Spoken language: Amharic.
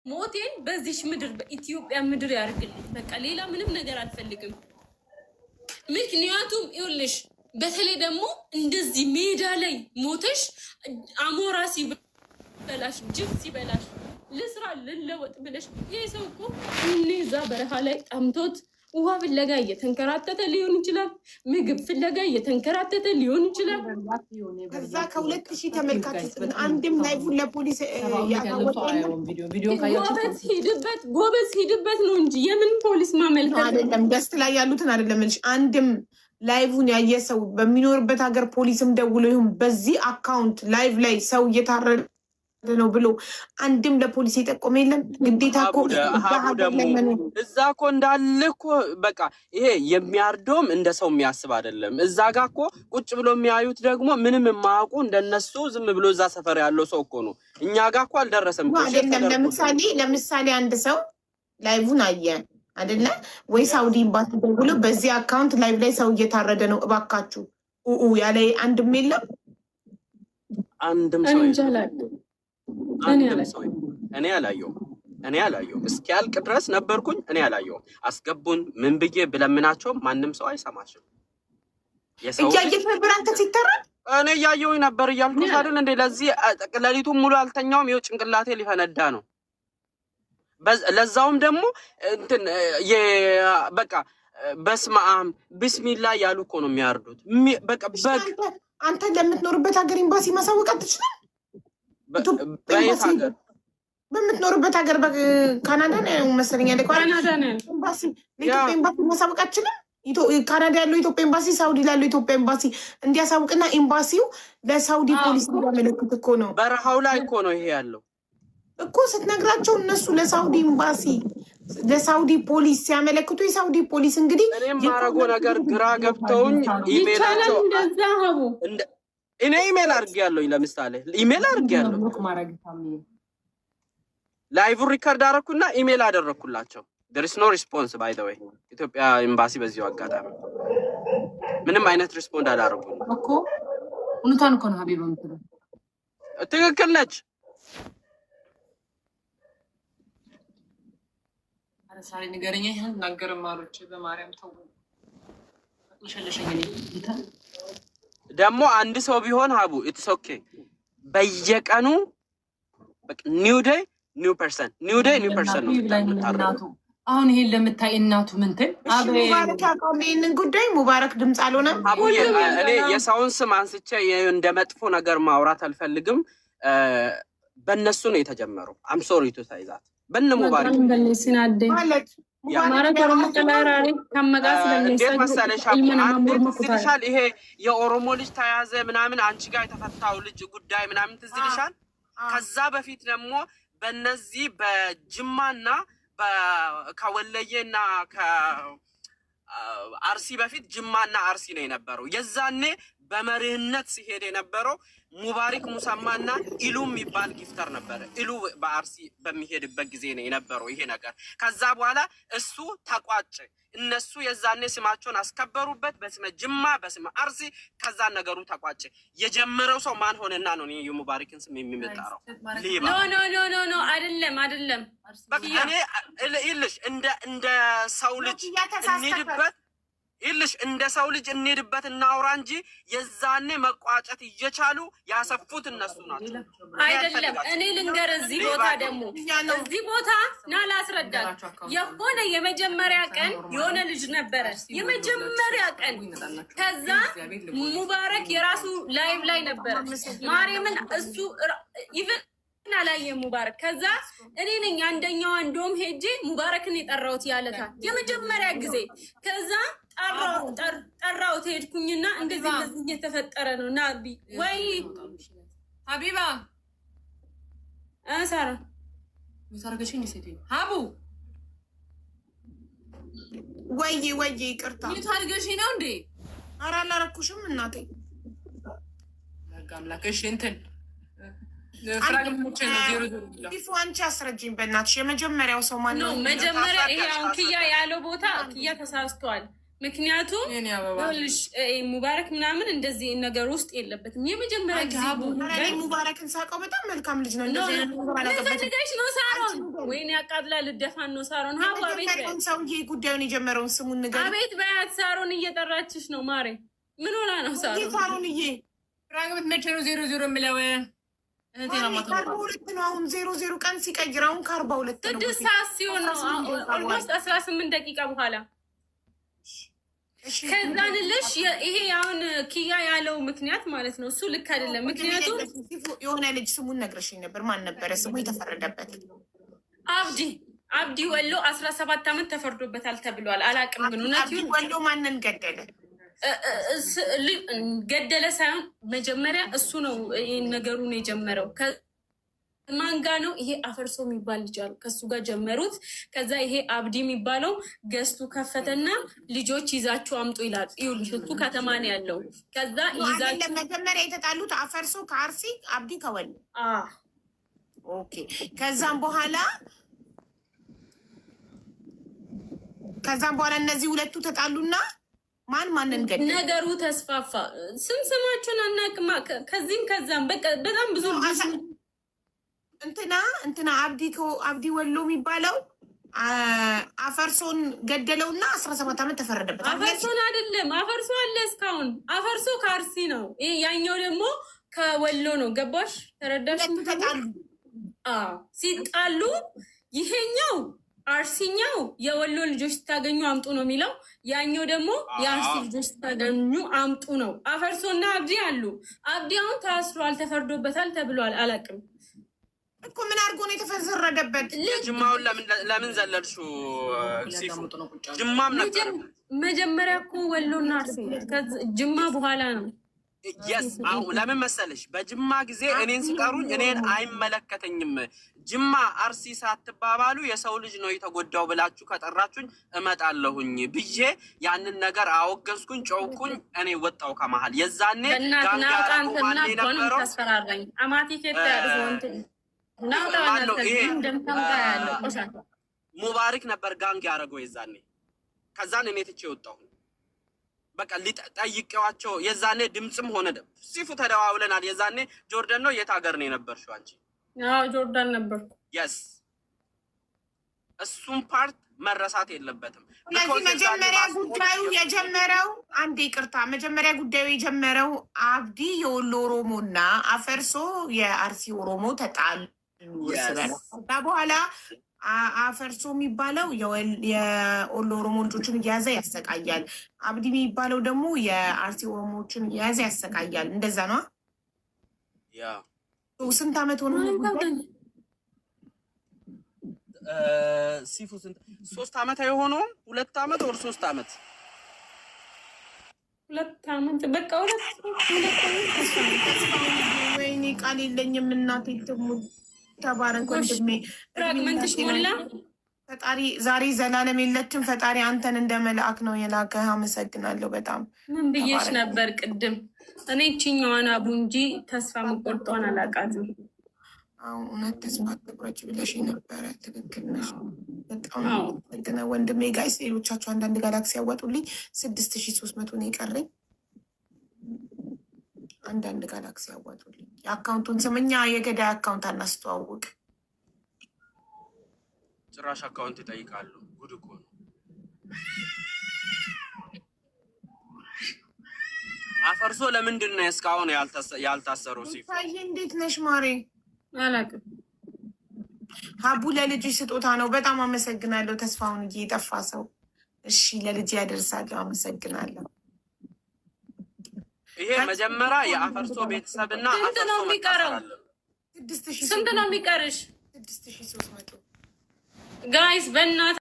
ሞቴን በዚሽ ምድር በኢትዮጵያ ምድር ያርግልኝ። በቃ ሌላ ምንም ነገር አልፈልግም። ምክንያቱም ይኸውልሽ በተለይ ደግሞ እንደዚህ ሜዳ ላይ ሞተሽ አሞራ ሲበላሽ ጅብ ሲበላሽ ልስራ ልለወጥ ብለሽ ይሄ ሰው እኮ እዛ በረሃ ላይ ጠምቶት ውሃ ፍለጋ እየተንከራተተ ሊሆን ይችላል። ምግብ ፍለጋ እየተንከራተተ ሊሆን ይችላል። ከዛ ከ2000 ተመልካቾች አንድም ላይቭን ለፖሊስ ጎበዝ ሂድበት ነው እንጂ የምን ፖሊስ ማመልከት አይደለም። ገስት ላይ ያሉትን አይደለም እንጂ አንድም ላይቭን ያየ ሰው በሚኖርበት ሀገር ፖሊስም ደውሎ ይሁን በዚህ አካውንት ላይቭ ላይ ሰው እየታረደ ነው ብሎ አንድም ለፖሊስ የጠቆመ የለም። ግዴታ እኮ እዛ እኮ እንዳለ እኮ በቃ ይሄ የሚያርደውም እንደ ሰው የሚያስብ አይደለም። እዛ ጋር እኮ ቁጭ ብሎ የሚያዩት ደግሞ ምንም የማያውቁ እንደነሱ ዝም ብሎ እዛ ሰፈር ያለው ሰው እኮ ነው። እኛ ጋር እኮ አልደረሰም አይደለም። ለምሳሌ አንድ ሰው ላይቭን አየ አይደለ ወይ ሳውዲ ኤምባሲ ደውሎ በዚህ አካውንት ላይቭ ላይ ሰው እየታረደ ነው እባካችሁ ያለ አንድም የለም። አንድም ሰው እኔ አላየሁም። እስኪያልቅ ድረስ ነበርኩኝ። እኔ አላየሁም። አስገቡን ምን ብዬ ብለምናቸው ማንም ሰው አይሰማሽም። እያየት ነበር አንተ ሲታረድ እኔ እያየሁኝ ነበር እያልኩሽ አይደል እንዴ? ለዚህ ሌሊቱን ሙሉ አልተኛውም። ይኸው ጭንቅላቴ ሊፈነዳ ነው። ለዛውም ደግሞ እንትን በቃ በስመ አብ ቢስሚላ ያሉ እኮ ነው የሚያርዱት። በቃ አንተ ለምትኖርበት ሀገር ኤምባሲ ማሳወቅ አትችልም? በምትኖርበት ሀገር በካናዳ ነው መሰለኝ ያለ ኤምባሲ ለኢትዮጵያ ኤምባሲ ማሳወቅ አትችልም? ካናዳ ያለው ኢትዮጵያ ኤምባሲ ሳውዲ ላለው ኢትዮጵያ ኤምባሲ እንዲያሳውቅና ኤምባሲው ለሳውዲ ፖሊስ እንዲያመለክት እኮ ነው። በረሃው ላይ እኮ ነው ይሄ ያለው እኮ ስትነግራቸው እነሱ ለሳውዲ ኤምባሲ ለሳውዲ ፖሊስ ሲያመለክቱ የሳውዲ ፖሊስ እንግዲህ እኔም ማረጎ ነገር ግራ ገብተውኝ ኢሜላቸው እኔ ኢሜል አድርጌያለሁ። ለምሳሌ ኢሜል አድርጌያለሁ ላይቭ ሪከርድ አደረኩና ኢሜል አደረኩላቸው። there is no response by the way ኢትዮጵያ ኤምባሲ በዚሁ አጋጣሚ ምንም አይነት ሪስፖንድ አላደረጉም እኮ እውነቷን እኮ ነው ሀቢባ የምትለው ትክክል ነች። ሳሪ ንገረኛ ይሄን ነገር ማሮች በማርያም ተው ለሸለሸኝ ደግሞ አንድ ሰው ቢሆን ሀቡ ኢትስ ኦኬ በየቀኑ በቃ ኒው ዴይ ኒው ፐርሰን ነው የምታረው። አሁን ይሄን ለምታይ እናቱ ምንትን ሙባረክ ያቆሜን ጉዳይ ሙባረክ ድምጽ አልሆነም። እኔ የሰውን ስም አንስቼ እንደ መጥፎ ነገር ማውራት አልፈልግም። በእነሱ ነው የተጀመረው። አም ሶሪ ቱ ሳይ ዛት በእነ ሙባረክ ማለት እንዴት መሰለሽ ትዝልሻል? ይሄ የኦሮሞ ልጅ ተያዘ ምናምን አንቺ ጋር የተፈታው ልጅ ጉዳይ ምናምን ትዝልሻል? ከዛ በፊት ደግሞ በእነዚህ በጅማና ከወለየና ከአርሲ በፊት ጅማና አርሲ ነው የነበረው። የዛኔ በመሪህነት ሲሄድ የነበረው ሙባሪክ ሙሰማና ኢሉ የሚባል ጊፍተር ነበረ። ኢሉ በአርሲ በሚሄድበት ጊዜ ነው የነበረው ይሄ ነገር። ከዛ በኋላ እሱ ተቋጭ። እነሱ የዛኔ ስማቸውን አስከበሩበት በስመ ጅማ በስመ አርሲ። ከዛ ነገሩ ተቋጭ። የጀመረው ሰው ማን ሆነና ነው እኔ የሙባሪክን ስም የሚመጣው? ሊባ ኖ አይደለም። በቃ እኔ ይልሽ እንደ ሰው ልጅ እንሂድበት ይልሽ እንደ ሰው ልጅ እንሄድበት እናውራ እንጂ የዛኔ መቋጨት እየቻሉ ያሰፉት እነሱ ናቸው። አይደለም እኔ ልንገር፣ እዚህ ቦታ ና ላስረዳት። የሆነ የመጀመሪያ ቀን የሆነ ልጅ ነበረ፣ የመጀመሪያ ቀን። ከዛ ሙባረክ የራሱ ላይቭ ላይ ነበረ ማርያምን እሱ ኢቭን አላየ ሙባረክ። ከዛ እኔ ነኝ አንደኛዋ እንደውም ሄጄ ሙባረክን የጠራሁት ያለታ የመጀመሪያ ጊዜ። ከዛ ጠራሁት ሄድኩኝና እንደዚህ እየተፈጠረ ነው ናቢ ወይ ሀቢባ ሳራ ሙታረገሽኝ ሴት ሀቡ ወይ ይቅርታ ሙታረገሽኝ ነው እንዴ? ኧረ አላረኩሽም እናቴ ለጋምላከሽ እንትን አንቺ አስረጅኝ በእናትሽ። የመጀመሪያው ሰው ማን ነው? መጀመሪያ ይሄ አሁን ክያ ያለው ቦታ ክያ ተሳስቷል። ምክንያቱም ሙባረክ ምናምን እንደዚህ ነገር ውስጥ የለበትም። የመጀመሪያ ጊዜ ሙባረክን ሳውቀው በጣም መልካም ልጅ ነው። እንደዚህ ነው ሳሮን ወይኔ ያቃጥላ ልደፋን ነው ሳሮን። ሀዋ ቤት ሰውዬ ጉዳዩን የጀመረውን ስሙን ንገር። አቤት በያት ሳሮን እየጠራችሽ ነው ማሬ። ምን ሆና ነው ሳሮን? ሳሮንዬ ፍራግመንት መቼ ነው 00 የሚለው? ከ42 ነው አሁን 00 ቀን ሲቀይር አሁን ከ42 ነው 6 ሰዓት ሲሆን ነው ኦልሞስት 18 ደቂቃ በኋላ ከዛንልሽ ይሄ አሁን ኪያ ያለው ምክንያት ማለት ነው። እሱ ልክ አይደለም። ምክንያቱም የሆነ ልጅ ስሙን ነግረሽኝ ነበር። ማን ነበረ ስሙ የተፈረደበት? አብዲ ወሎ 17 ዓመት ተፈርዶበታል ተብሏል። አላቅም ግን እውነት ይሁን ወሎ ማንን ገደለ? ገደለ ሳይሆን መጀመሪያ እሱ ነው ነገሩን የጀመረው። ማንጋ ነው ይሄ አፈርሶ የሚባል ልጅ አሉ። ከሱ ጋር ጀመሩት። ከዛ ይሄ አብዲ የሚባለው ገዝቱ ከፈተና ልጆች ይዛችሁ አምጡ ይላል። ይኸውልሽ እሱ ከተማ ነው ያለው። ከዛ ይዛችሁ መጀመሪያ የተጣሉት አፈርሶ ከአርሲ አብዲ ከወሎ። ኦኬ። ከዛም በኋላ እነዚህ ሁለቱ ተጣሉና ማንን ገደለ? ነገሩ ተስፋፋ። ስማቸውን አናውቅም። ከዚህም ከዛም በቃ በጣም ብዙ እንትና አብዲ ወሎ የሚባለው አፈርሶን ገደለውና 17 ዓመት ተፈረደበት። አፈርሶን አይደለም፣ አፈርሶ አለ እስካሁን። አፈርሶ ከአርሲ ነው። ያኛው ደግሞ ከወሎ ነው። ገባሽ? ተረዳሽ? ሲጣሉ ይሄኛው አርሲኛው የወሎ ልጆች ስታገኙ አምጡ ነው የሚለው። ያኛው ደግሞ የአርሲ ልጆች ስታገኙ አምጡ ነው። አፈርሶና አብዲ አሉ። አብዲ አሁን ታስሯል፣ ተፈርዶበታል ተብሏል። አላውቅም እኮ ምን አድርጎ ነው የተፈረደበት? ጅማውን ለምን ዘለልሹ? ጅማም ነበር መጀመሪያ እኮ ወሎና አርሲ ጅማ በኋላ ነው። የስ ለምን መሰለሽ? በጅማ ጊዜ እኔን ሲቀሩኝ እኔን አይመለከተኝም። ጅማ አርሲ ሳትባባሉ የሰው ልጅ ነው የተጎዳው ብላችሁ ከጠራችሁኝ እመጣለሁኝ ብዬ ያንን ነገር አወገዝኩኝ፣ ጨውኩኝ። እኔ ወጣው ከመሀል የዛኔ ሙባሪክ ነበር ጋንግ ያደረገው የዛኔ። ከዛን እኔ ትቼ ወጣሁ። በቃ ጠይቄዋቸው የዛኔ ድምፅም ሆነ ሲፉ ተደዋውለናል። የዛኔ ጆርዳን ነው። የት ሀገር ነው የነበርሽው አንቺ? ጆርዳን ነበርኩ። የስ እሱም ፓርት መረሳት የለበትም። መጀመሪያ ጉዳዩ የጀመረው መጀመሪያ ጉዳዩ የጀመረው አብዲ የወሎ ኦሮሞ እና አፈርሶ የአርሲ ኦሮሞ ተጣሉ። በኋላ አፈርሶ የሚባለው የወሎ ኦሮሞ ልጆችን እየያዘ ያሰቃያል። አብዲ የሚባለው ደግሞ የአርሲ ኦሮሞዎችን እየያዘ ያሰቃያል። እንደዛ ነው። ስንት ዓመት ሆነ? ሲፉ ስንት 3 ዓመት አይሆነውም? 2 ዓመት ወር 3 ዓመት 2 ዓመት በቃ 2 ወይኔ ቃል የለኝም እናቴ ትሙት። ተባረክ ወንድሜ። ፍራግመንትሽ ሞላ። ፈጣሪ ዛሬ ዘላለም የለችም። ፈጣሪ አንተን እንደ መልአክ ነው የላከህ። አመሰግናለሁ በጣም። ምን ብዬሽ ነበር ቅድም? እኔ ይችኛዋን አቡ እንጂ ተስፋ መቆርጧን አላውቃትም። እውነት ተስፋ ትቁረጭ ብለሽ ነበረ። ትክክል ነሽ። በጣም ግነ ወንድሜ። ጋይስ ሌሎቻችሁ አንዳንድ ጋላክሲ ያወጡልኝ። 6300 ነው የቀረኝ። አንዳንድ ጋላክሲ ያዋጡልኝ። የአካውንቱን ስምኛ የገዳይ አካውንት አናስተዋውቅ። ጭራሽ አካውንት ይጠይቃሉ። ጉድ እኮ ነው። አፈርሶ ለምንድን ነው እስካሁን ያልታሰሩ? ሲፋይ እንዴት ነሽ ማሬ? አላውቅም። ሀቡ ለልጅሽ ስጦታ ነው። በጣም አመሰግናለሁ። ተስፋውን የጠፋ ሰው። እሺ ለልጅ ያደርሳለሁ። አመሰግናለሁ። ይሄ መጀመሪያ የአፈርሶ ቤተሰብና ስንት ነው የሚቀረው? 6000 ስንት ነው የሚቀርሽ? 6300 ጋይስ በእናትህ